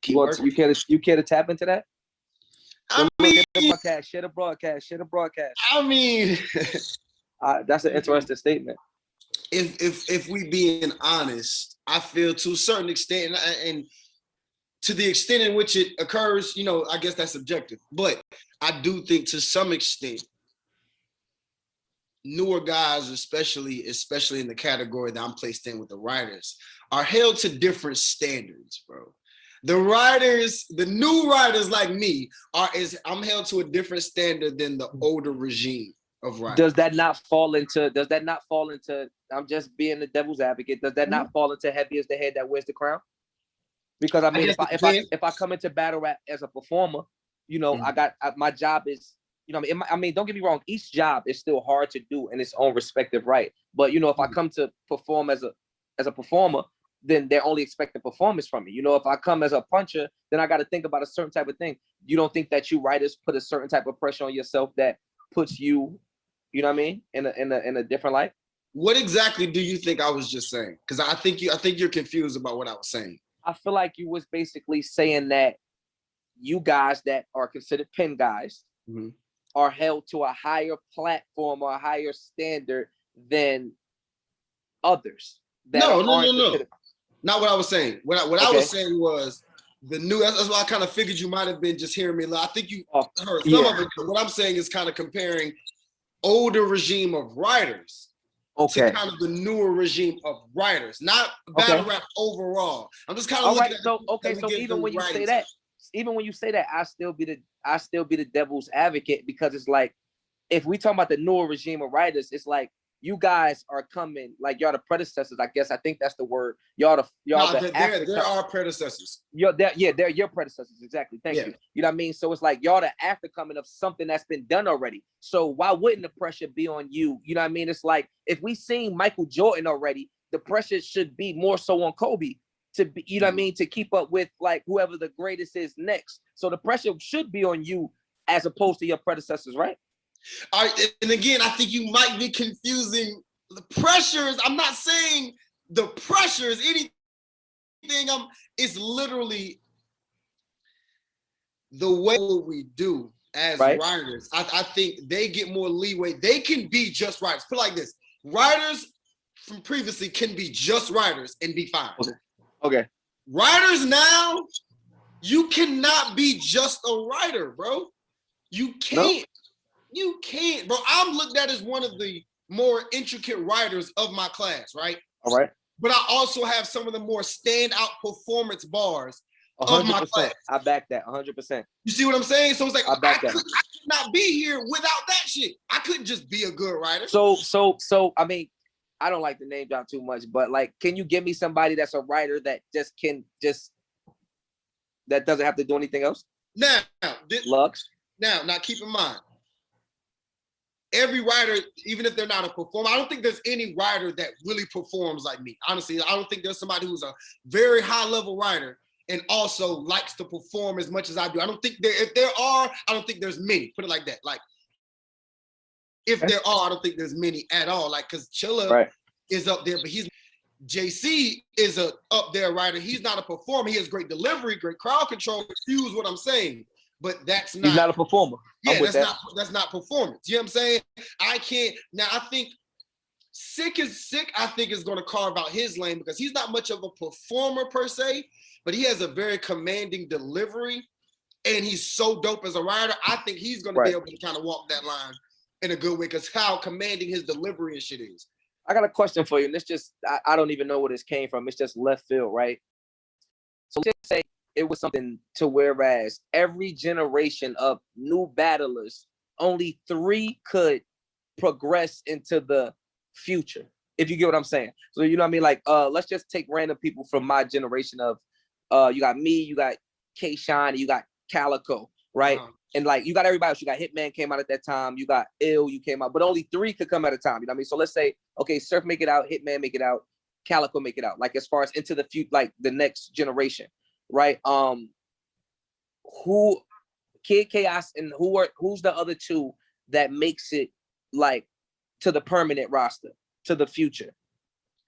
You care to tap into that? I mean, share the broadcast. I mean, that's an interesting statement. If we being honest, I feel to a certain extent, and to the extent in which it occurs, I guess that's subjective. But I do think to some extent, newer guys, especially in the category that I'm placed in with the writers, are held to different standards, bro. The new writers like me I'm held to a different standard than the older regime of writers. Does that not fall into, I'm just being the devil's advocate, does that not fall into heavy is the head that wears the crown? Because I mean, if I come into battle rap as a performer, my job is, I mean, don't get me wrong, each job is still hard to do in its own respective right. But if I come to perform as a performer, then they're only expecting performance from me. If I come as a puncher, then I got to think about a certain type of thing. You don't think that you writers put a certain type of pressure on yourself that puts you, in a different light? What exactly do you think I was just saying? Because I think you're confused about what I was saying. I feel like you was basically saying that you guys that are considered pen guys are held to a higher platform or a higher standard than others. No. Not what I was saying. What I was saying was the new. That's why I kind of figured you might have been just hearing me. I think you heard some of it. But what I'm saying is kind of comparing older regime of writers to kind of the newer regime of writers, not battle rap overall. I'm just kind of looking at. So even when you say that, I still be the devil's advocate, because it's like, if we talk about the newer regime of writers, it's like, you guys are coming, like, y'all the predecessors, I guess. I think that's the word. There are predecessors. They're your predecessors, exactly. Thank you. You know what I mean? So it's like, y'all the aftercoming of something that's been done already. So why wouldn't the pressure be on you? You know what I mean? It's like, if we seen Michael Jordan already, the pressure should be more so on Kobe to be, you know what I mean, to keep up with like whoever the greatest is next. So the pressure should be on you as opposed to your predecessors, right? All right, and again, I think you might be confusing the pressures. I'm not saying the pressure is anything. It's literally the way we do as writers. I think they get more leeway. They can be just writers. Put it like this: writers from previously can be just writers and be fine. Okay. Writers now, you cannot be just a writer, bro. You can't. No. You can't, bro. I'm looked at as one of the more intricate writers of my class, right? All right. But I also have some of the more standout performance bars 100%. Of my class. I back that 100%. You see what I'm saying? So it's like, I could not be here without that shit. I couldn't just be a good writer. So I mean, I don't like to name drop too much, but like, can you give me somebody that's a writer that that doesn't have to do anything else? Now, Lux. Now, keep in mind, every writer, even if they're not a performer, I don't think there's any writer that really performs like me. Honestly, I don't think there's somebody who's a very high level writer and also likes to perform as much as I do. I don't think if there are, I don't think there's many. Put it like that. Like, if there are, I don't think there's many at all. Like, because Chilla is up there, but JC is a up there writer. He's not a performer. He has great delivery, great crowd control. Excuse what I'm saying. But that's not. He's not a performer. Yeah, that's not performance. You know what I'm saying? I can't. Now, I think Sick, I think, is going to carve out his lane because he's not much of a performer per se, but he has a very commanding delivery, and he's so dope as a writer. I think he's going to be able to kind of walk that line in a good way because how commanding his delivery and shit is. I got a question for you. And it's just, I don't even know where this came from. It's just left field, right? So let's say it was something to whereas every generation of new battlers, only 3 could progress into the future, if you get what I'm saying. So, you know what I mean? Like, let's just take random people from my generation of, you got me, you got K-Shine, you got Calico, right? And like, you got everybody else. You got Hitman came out at that time. You got Ill, you came out, but only 3 could come at a time. You know what I mean? So let's say, okay, Surf make it out, Hitman make it out, Calico make it out. Like, as far as into the future, like the next generation, right? Who, Kid Chaos, and who's the other 2 that makes it like to the permanent roster, to the future?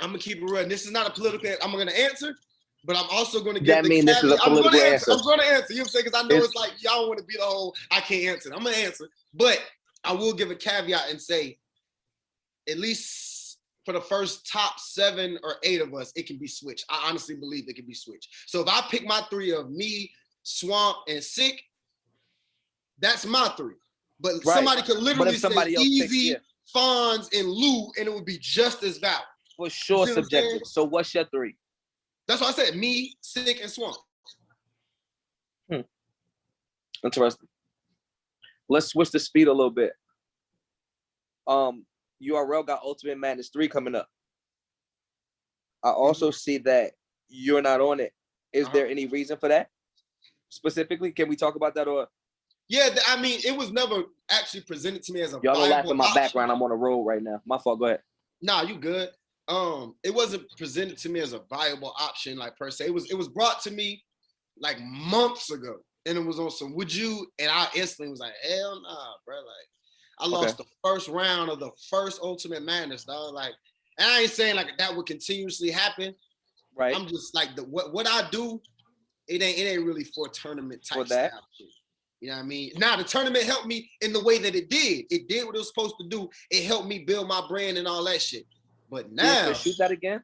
I'm gonna keep it real. This is not a political. I'm gonna answer, But I'm also going to give That the mean this is a caveat. I'm going political to answer. answer. I'm going to answer. You know what I'm saying? Because I know It's- it's like y'all want to be the whole I can't answer. I'm going to answer, but I will give a caveat and say, at least for the first top 7 or 8 of us, it can be switched. I honestly believe it can be switched. So if I pick my 3 of me, Swamp, and Sick, that's my 3. But Right. somebody could literally say somebody else picks, Easy, yeah. Fonz, and Lou, and it would be just as valid. For sure, You see what I'm saying? subjective. So what's your 3? That's why I said me, Sick, and Swamp. Interesting. Let's switch the speed a little bit. URL got Ultimate Madness 3 coming up. I also see that you're not on it. Is there any reason for that? Specifically, can we talk about that? Or yeah, I mean, it was never actually presented to me as a y'all don't laugh viable at my option. background. I'm on a roll right now. My fault. Go ahead. Nah, you good. It wasn't presented to me as a viable option, like per se. It was brought to me like months ago, and it was on some would you, and I instantly was like, hell nah, bro. Like, I lost the first round of the first Ultimate Madness, dog. Like, and I ain't saying like that would continuously happen. Right. I'm just like what I do, it ain't really for tournament type that. style shit. You know what I mean? Now the tournament helped me in the way that it did. It did what it was supposed to do. It helped me build my brand and all that shit. But now, shoot that again.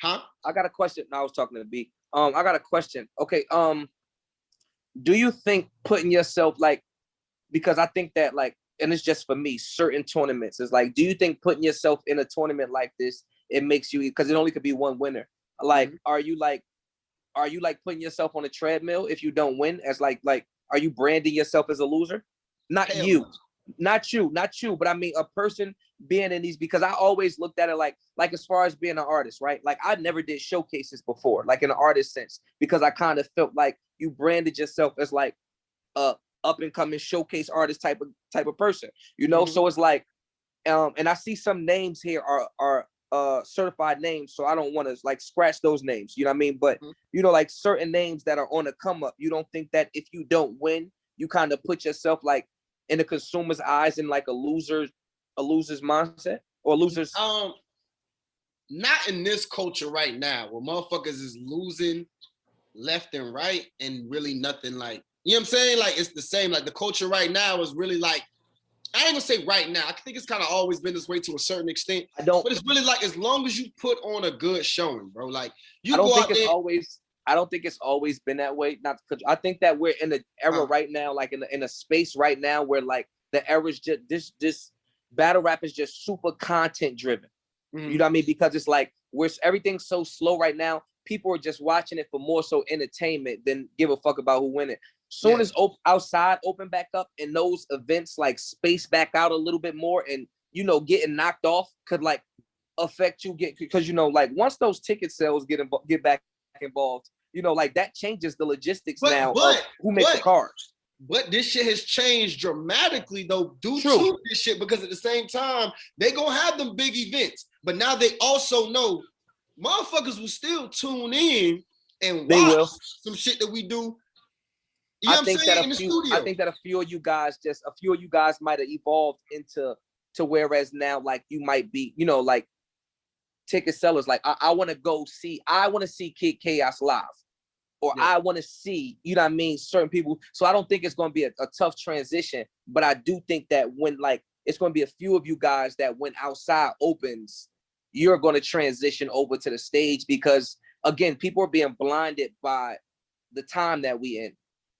Huh? I got a question. No, I was talking to B. I got a question. Okay. Do you think putting yourself like, because I think that like, and it's just for me, certain tournaments is like, do you think putting yourself in a tournament like this, it makes you, because it only could be one winner. Like, are you like putting yourself on a treadmill if you don't win as like, are you branding yourself as a loser? Not Hell you, no. not you, but I mean a person being in these, because I always looked at it like as far as being an artist, right? Like I never did showcases before, like in an artist sense, because I kind of felt like you branded yourself as like a up and coming showcase artist type of person, you know? So it's like, and I see some names here are certified names, so I don't want to like scratch those names, you know what I mean? But you know, like certain names that are on a come up, you don't think that if you don't win, you kind of put yourself like in the consumer's eyes in like a loser's mindset or losers? Not in this culture right now where motherfuckers is losing left and right and really nothing like, you know what I'm saying? Like it's the same, like the culture right now is really like, I ain't gonna say right now. I think it's kind of always been this way to a certain extent. But it's really like as long as you put on a good showing, bro. Like you go out there. I don't think it's always been that way. Not because I think that we're in an era right now, like in a space right now where like the era is just this battle rap is just super content driven. You know what I mean? Because it's like everything's so slow right now. People are just watching it for more so entertainment than give a fuck about who win it. Soon as outside open back up and those events like space back out a little bit more, and you know, getting knocked off could like affect you because you know, like once those ticket sales get back involved, you know, like that changes the logistics of who makes the cards. But this shit has changed dramatically though due to this shit, because at the same time they gonna have them big events, but now they also know motherfuckers will still tune in and watch some shit that we do. You know what I'm saying? In the studio. I think that a few of you guys might have evolved into whereas now like you might be, you know, like ticket sellers, like I want to see Kid Chaos live, or I want to see, you know what I mean, certain people. So I don't think it's going to be a tough transition, but I do think that when like it's going to be a few of you guys that when outside opens, you're going to transition over to the stage, because again, people are being blinded by the time that we in.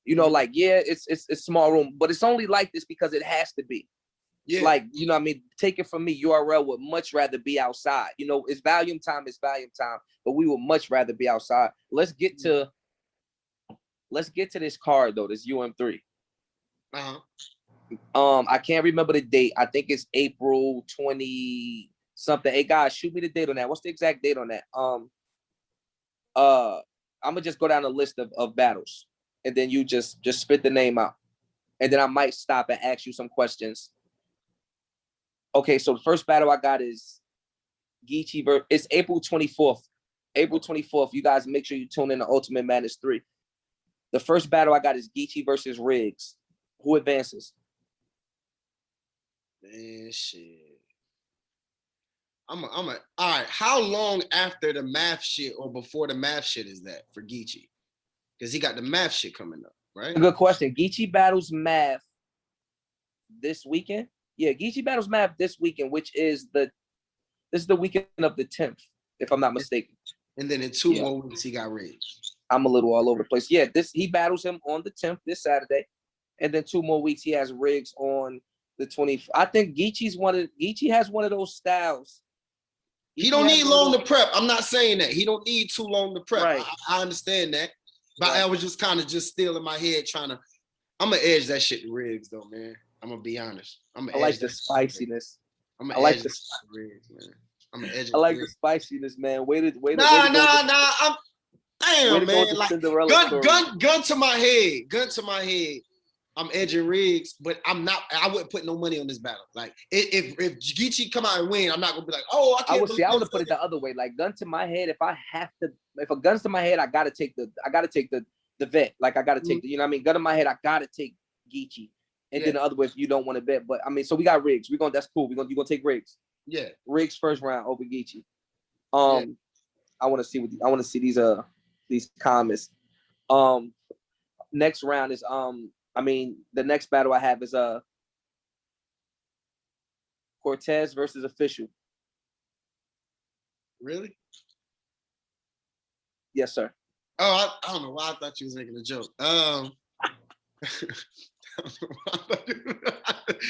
You know, like, yeah, it's small room, but it's only like this because it has to be. Yeah. Like, you know what I mean? Take it from me, URL would much rather be outside. You know, it's volume time, but we would much rather be outside. Let's get to this card though, this UM3. I can't remember the date. I think it's April 20 something. Hey guys, shoot me the date on that. What's the exact date on that? I'm gonna just go down a list of battles, and then you just spit the name out, and then I might stop and ask you some questions. Okay, so the first battle I got is Geechee versus. It's April 24th. April 24th. You guys make sure you tune in to Ultimate Madness 3. The first battle I got is Geechee versus Riggs. Who advances? Man, shit. All right. How long after the math shit or before the math shit is that for Geechee? Because he got the math shit coming up, right? A good question. Geechee battles math this weekend. Yeah, Geechee battles math this weekend, which is the weekend of the 10th, if I'm not mistaken. And then in 2 more weeks, he got Riggs. I'm a little all over the place. Yeah, he battles him on the 10th this Saturday, and then 2 more weeks he has Riggs on the 20th. I think Geechee has one of those styles. He don't need long to prep. I'm not saying that. He don't need too long to prep. Right. I understand that. But I was just kind of still in my head trying to. I'm gonna edge that shit to Riggs though, man. I'm gonna be honest. I like the spiciness. I like the Riggs, man. I'm gonna edge. I like the spiciness, man. Wait. Nah. I'm damn, man. Like gun to my head. I'm edging Riggs, but I wouldn't put no money on this battle. Like if Geechee come out and win, I'm not gonna be like, oh, I can't. I would have put it the other way. Like gun to my head, if a gun's to my head, I gotta take the vet. Like I gotta take the, you know what I mean? Gun to my head, I gotta take Geechee. And then the other way, if you don't want to bet. But I mean, so we got Riggs. That's cool. You're gonna take Riggs. Yeah. Riggs first round over Geechee. I want to see these comments. Next round is the next battle I have is Cortez versus Official. Really? Yes, sir. Oh, I don't know why I thought you was making a joke. And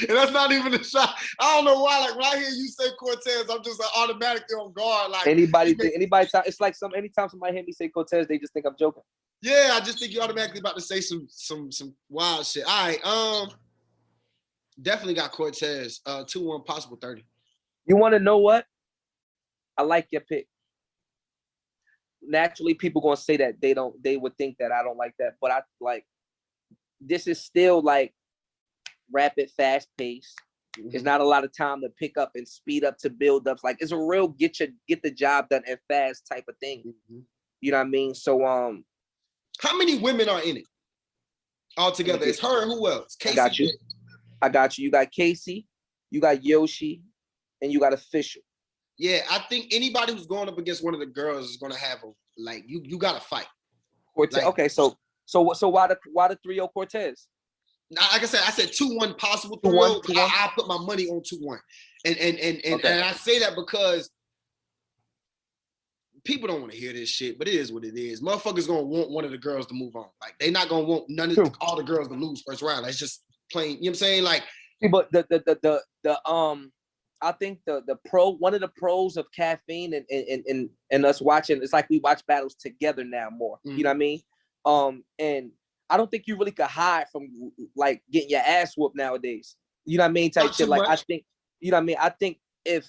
that's not even a shot. I don't know why. Like when I hear you say Cortez, I'm just like automatically on guard. Like it's like anytime somebody hear me say Cortez, they just think I'm joking. Yeah, I just think you're automatically about to say some wild shit. All right, definitely got Cortez. 2-1 possible 30. You want to know what? I like your pick. Naturally, people gonna say that they would think that I don't like that, but I like. This is still like rapid, fast pace. Mm-hmm. There's not a lot of time to pick up and speed up to build up. Like it's a real get the job done and fast type of thing. Mm-hmm. You know what I mean? So how many women are in it altogether? It's her and who else? Casey. I got you. You got Casey, you got Yoshi, and you got Official. Yeah, I think anybody who's going up against one of the girls is gonna have you gotta fight. Cortez. Like, okay, so why the 3-0 Cortez? Like I said 2-1 possible 3-0. I put my money on 2-1. And I say that because people don't want to hear this shit, but it is what it is. Motherfuckers gonna want one of the girls to move on. Like they not gonna want all the girls to lose first round. That's just plain, you know what I'm saying? Like but I think one of the pros of caffeine and us watching, it's like we watch battles together now more. Mm-hmm. You know what I mean? And I don't think you really could hide from like getting your ass whooped nowadays. You know what I mean? Type shit. Like much. I think, you know what I mean? I think if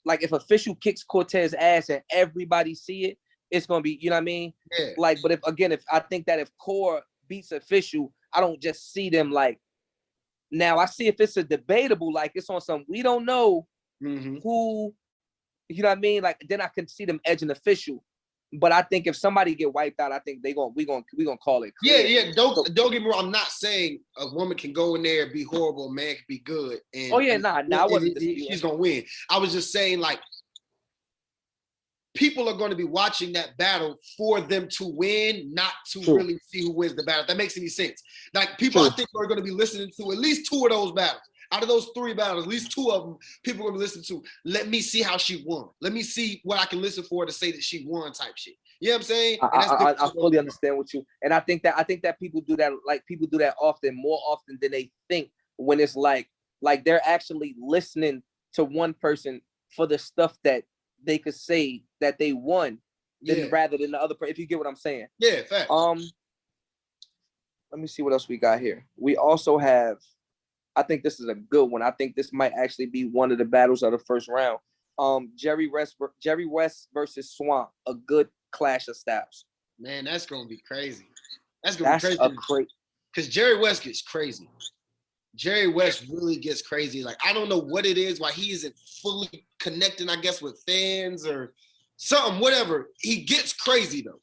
Official kicks Cortez ass and everybody see it, it's gonna be, you know what I mean? Yeah. Like, but if I think that if Core beats Official, I don't just see them like. Now I see if it's a debatable, like it's on some we don't know who, you know what I mean? Like then I can see them edging Official. But I think if somebody get wiped out, I think we gonna call it clear. Yeah. Don't get me wrong. I'm not saying a woman can go in there and be horrible, a man can be good. And I wasn't. She's gonna win. I was just saying like people are going to be watching that battle for them to win, not to really see who wins the battle. If that makes any sense. Like people, I think are going to be listening to at least 2 of those battles. Out of those 3 battles, at least 2 of them, people are going to listen to. Let me see how she won. Let me see what I can listen for to say that she won type shit. You know what I'm saying? I fully understand what you. And I think that people do that. Like people do that often, more often than they think. When it's like they're actually listening to one person for the stuff that they could say that they won, rather than the other person. If you get what I'm saying. Yeah, fact. Let me see what else we got here. We also have. I think this is a good one. I think this might actually be one of the battles of the first round. Jerry West versus Swamp, a good clash of styles. Man, that's gonna be crazy. That's gonna be crazy. Because Jerry West gets crazy. Jerry West really gets crazy. Like I don't know what it is, why he isn't fully connecting, I guess, with fans or something, whatever. He gets crazy though.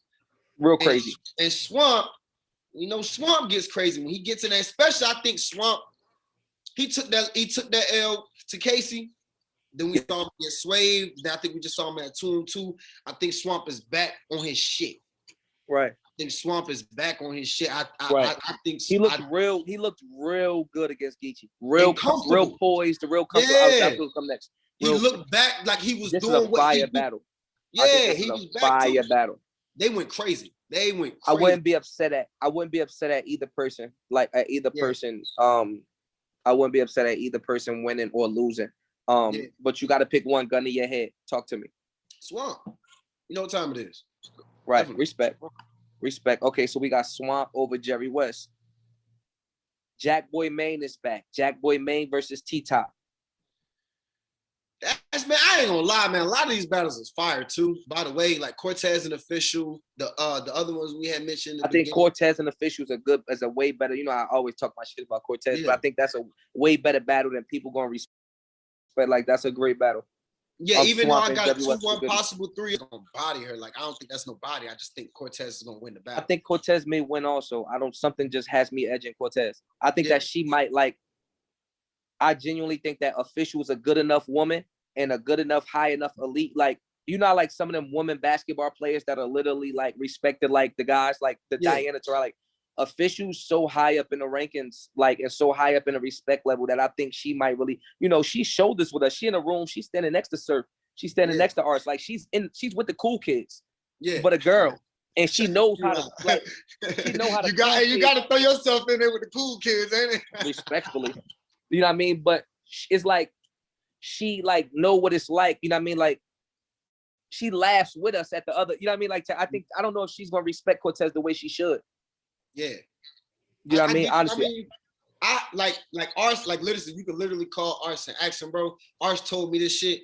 Real crazy. And Swamp, Swamp gets crazy when he gets in there. Especially, I think Swamp. He took that L to Casey. Then we saw him get swayed. Then I think we just saw him at 2-2. I think Swamp is back on his shit. Right. I think Swamp is back on his shit. I think he looked real good against Geechee. Real poised, real comfortable. Yeah. That's what's come next. He looked back like he was this doing is a fire battle. Yeah, he was back fire battle. They went crazy. I wouldn't be upset at either person. Like at either person. I wouldn't be upset at either person winning or losing. But you got to pick one gun to your head. Talk to me. Swamp. You know what time it is. Right. Definitely. Respect. Okay, so we got Swamp over Jerry West. Jack Boy Maine is back. Jack Boy Maine versus T-Top. Man, I ain't gonna lie, man. A lot of these battles is fire too. By the way, like Cortez and Official, the other ones we had mentioned. I think Cortez and Official is a way better. You know, I always talk my shit about Cortez, but I think that's a way better battle than people gonna respect. Like that's a great battle. Yeah, even though I got a 2-1 possible 3, it's gonna body her. Like I don't think that's no body. I just think Cortez is gonna win the battle. I think Cortez may win also. Something just has me edging Cortez. I think that she might I genuinely think that Official is a good enough woman and a good enough, high enough elite. Like, you know, like some of them women basketball players that are literally like respected, like the guys, like the Diana Taurasi, like Official's so high up in the rankings, like, and so high up in the respect level that I think she might really, you know, she showed this with us. She in a room, she's standing next to Surf. She's standing next to Arts. Like she's with the cool kids. Yeah. But a girl. And she knows how to she know how to you gotta throw yourself in there with the cool kids, ain't it? Respectfully. You know what I mean? But it's like she like know what it's like, you know what I mean? Like she laughs with us at the other, you know what I mean? Like I don't know if she's gonna respect Cortez the way she should. Yeah. You know what I mean? Honestly. I mean, I like Ars, like literally, you can literally call Ars and ask him, bro. Ars told me this shit.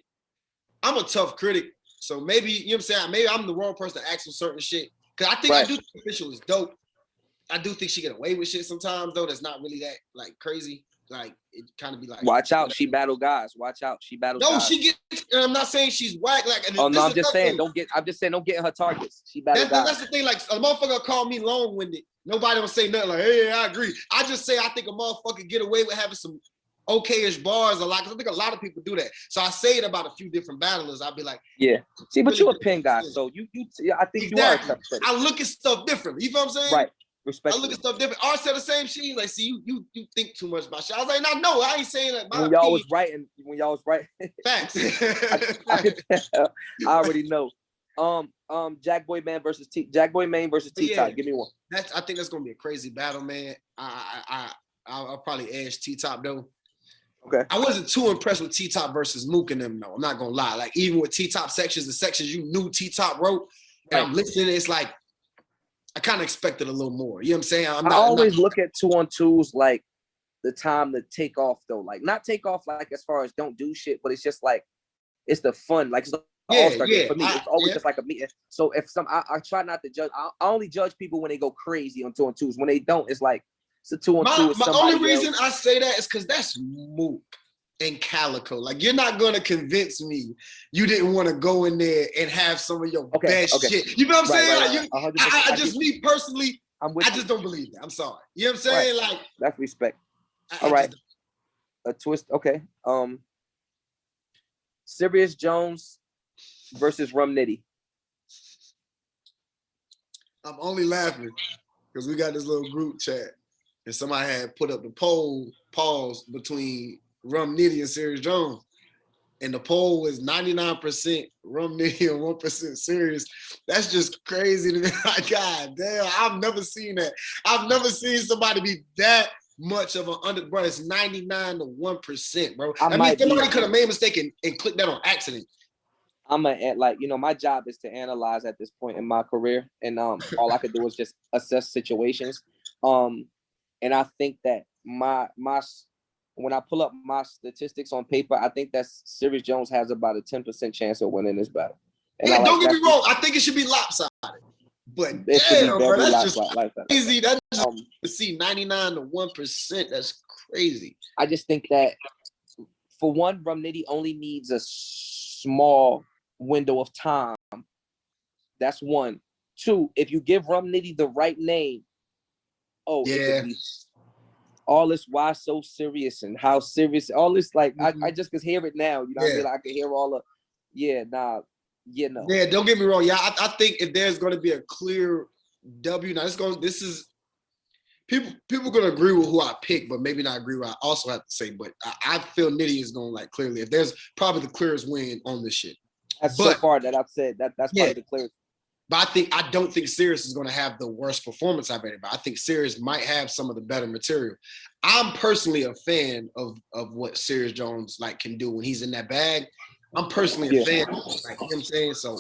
I'm a tough critic. So maybe, you know what I'm saying? Maybe I'm the wrong person to ask him certain shit. Cause I think I do think Official is dope. I do think she get away with shit sometimes though. That's not really that like crazy. Like it kind of be like, watch out, she battle guys. Watch out, she battles guys. No, she gets. I'm not saying she's whack. Like, oh no, I'm just saying don't get in her targets. She battles guys. That's the thing. Like a motherfucker call me long-winded. Nobody will say nothing like, hey, I agree. I just say I think a motherfucker get away with having some okay-ish bars a lot. Cause I think a lot of people do that. So I say it about a few different battlers. I'll be like, yeah. See, but you're a pin guy, so you I think exactly. You are a tough critic. I look at stuff differently. You know what I'm saying? Right. Respect. I look at stuff different. Art said the same shit. Like, see, you think too much about shit. I was like, no, I ain't saying that. When y'all was writing, facts. I already know. Jack Boy Maine versus T-Top. Give me one. I think that's gonna be a crazy battle, man. I'll probably edge T-Top though. Okay. I wasn't too impressed with T-Top versus Mook and them though. I'm not gonna lie. Like even with T-Top sections, the sections you knew T-Top wrote, and I'm listening, it's like I kind of expected a little more. You know what I'm saying? I always look at 2-on-2s like the time to take off though. Like not take off like as far as don't do shit, but it's just like it's the fun. Like it's all-star game for me. It's always just like a meeting. So if I try not to judge. I only judge people when they go crazy on 2-on-2s. When they don't, it's like it's a 2-on-2. My only reason I say that is because that's Mook and Calico. Like you're not gonna convince me you didn't want to go in there and have some of your best shit. You know what I'm saying? Like I just me personally, I just don't believe that. I'm sorry. You know what I'm saying? Like that's respect. All right. A twist. Okay. Serious Jones versus Rum Nitty. I'm only laughing because we got this little group chat and somebody had put up the pause between Rum Nitty and Serious Jones. And the poll was 99% Rum Nitty and 1% Serious. That's just crazy to me. Like, God damn, I've never seen that. I've never seen somebody be that much of an under, bro. It's 99 to 1%, bro. I mean, somebody could have made a mistake and clicked that on accident. I'm my job is to analyze at this point in my career, and all I could do is just assess situations. And I think that my when I pull up my statistics on paper, I think that Serious Jones has about a 10% chance of winning this battle. And don't get me wrong. I think it should be lopsided. But damn, bro, that's just crazy. That's just to see 99 to 1%. That's crazy. I just think that for one, Rum Nitty only needs a small window of time. That's one. Two, if you give Rum Nitty the right name, all this why so serious and how serious, all this like Mhm. I just could hear it now. You know what I mean? Like, I could hear all the no. Yeah, don't get me wrong. Yeah, I think if there's going to be a clear W, now this is people going to agree with who I pick, but maybe not agree with what I also have to say. But I feel Nitty is going to like clearly. If there's probably the clearest win on this shit. That's But so far that I've said that's yeah, probably the clearest. but I don't think Sirius is going to have the worst performance I've ever. But I think Sirius might have some of the better material. I'm personally a fan of what Sirius Jones like can do when he's in that bag. I'm personally a fan, like, you know what I'm saying? So